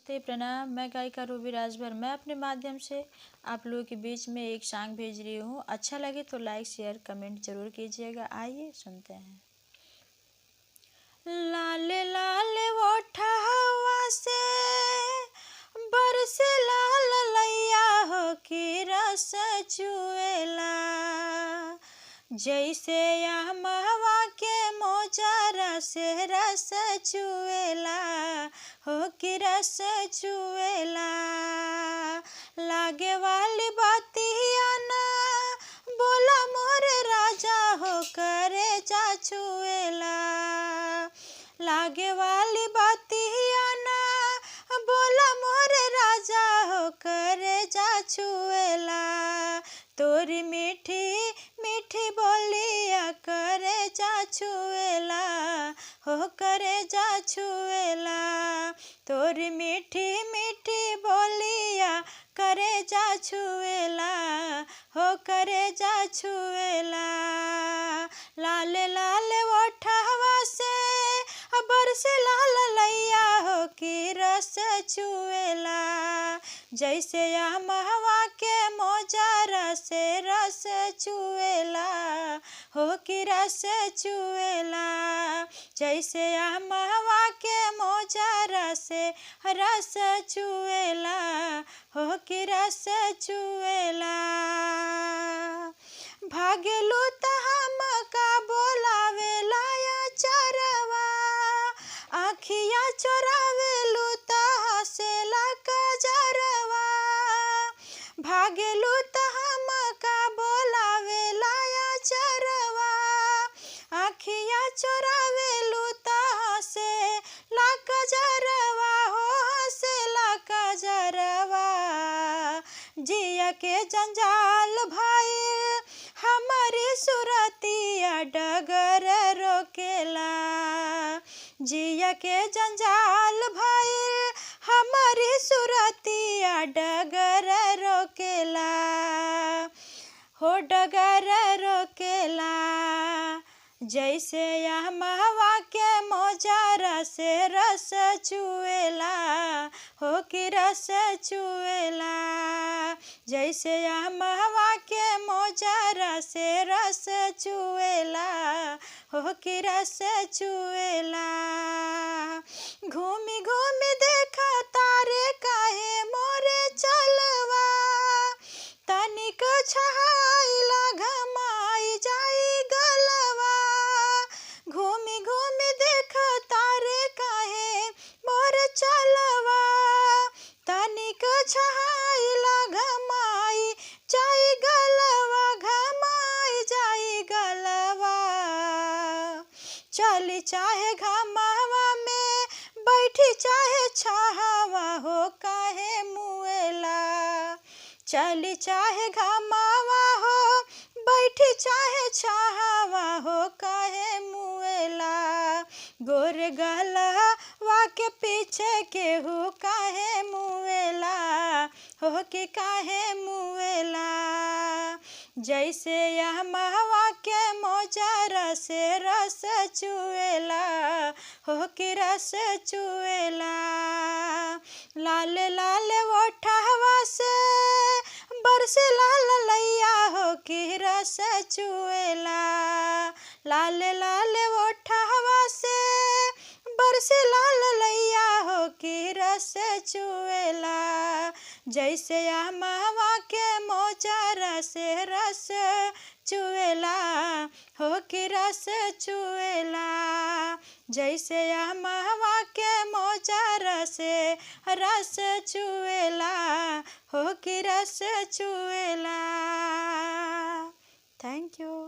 नमस्ते प्रणाम। मैं गायिका रूबी राजभर। मैं अपने माध्यम से आप लोगों के बीच में एक सॉन्ग भेज रही हूँ। अच्छा लगे तो लाइक शेयर कमेंट जरूर कीजिएगा। आइए सुनते हैं। लाल लाल ओठवा से बरसे लाल लैया हो कि रस चुएला, जैसे अमवा के मोजरा से रस चुएला हो कि रस चुएला। लागे वाली बातिया ना बोला मोरे राजा हो करे जा छुएला। लागे वाली बातिया ना बोला मोरे राजा हो करे जा छुएला। तोरी मीठी मीठी बोलिया करे जा छुएला हो करे जा छुएला। तोरी मीठी मीठी बोलिया करे जा छुएला हो करे जा छुएला। लाल लाल ओठवा से बरसे लाल लैया हो कि रस चुएला, जैसे अमवा के मोजरा से रस चुएला हो कि रस चुएला। जैसे अमवा के मोजरा से रस चुएला हो कि रस चुएला। भागेलू त हमका बोलावेला या चरवा, आखिया चोरावेलू त हसेला कजरवा। भागेलू त हमका बोलावेला या चरवा, आखिया चोरावेलू त हसेला कजरवा हो हसेला कजरवा। जिया के जंजाल भइल हमारी सुरतिया डगर रोकेला। जिया के जंजाल भइल हमारी सुरतिया डगर रोकेला हो डगर रोकेला। जैसे अमवा के मोजरा से रस चुएला हो कि रस चुएला। जैसे अमवा के मोजरा से रस चुएला हो कि रस चुएला। घूमी घूमी देखा तारे काहे मोरे चलवा, तनिक छहाइला घमाई जाई गलवा। घूमी घूमी देखा तारे काहे मोरे चलवा, तनिक छहाइला घमाई जाई गलवा घमाई जाई गलवा। चली चाहे घमावा में बैठी चाहे छहावा हो काहे मुएला। चली चाहे घमावा हो बैठी चाहे छहावा हो काहे मुएला। गोर गलवा के पीछे केहू काहे मुएला हो कि काहे मुएला। जैसे अमवा के मोजरा से रस चुएला हो कि रस चुएला। लाल लाल ओठवा से बरसे लाल लैया हो कि रस चुएला। लाल लाल ओठवा से बरसे लाल लैया हो कि रस चुएला। जैसे अमवा के मोजरा से रस चुएला हो कि रस चुएला। जैसे अमवा के मोजरा से रस चुएला हो कि रस चुएला। Thank you.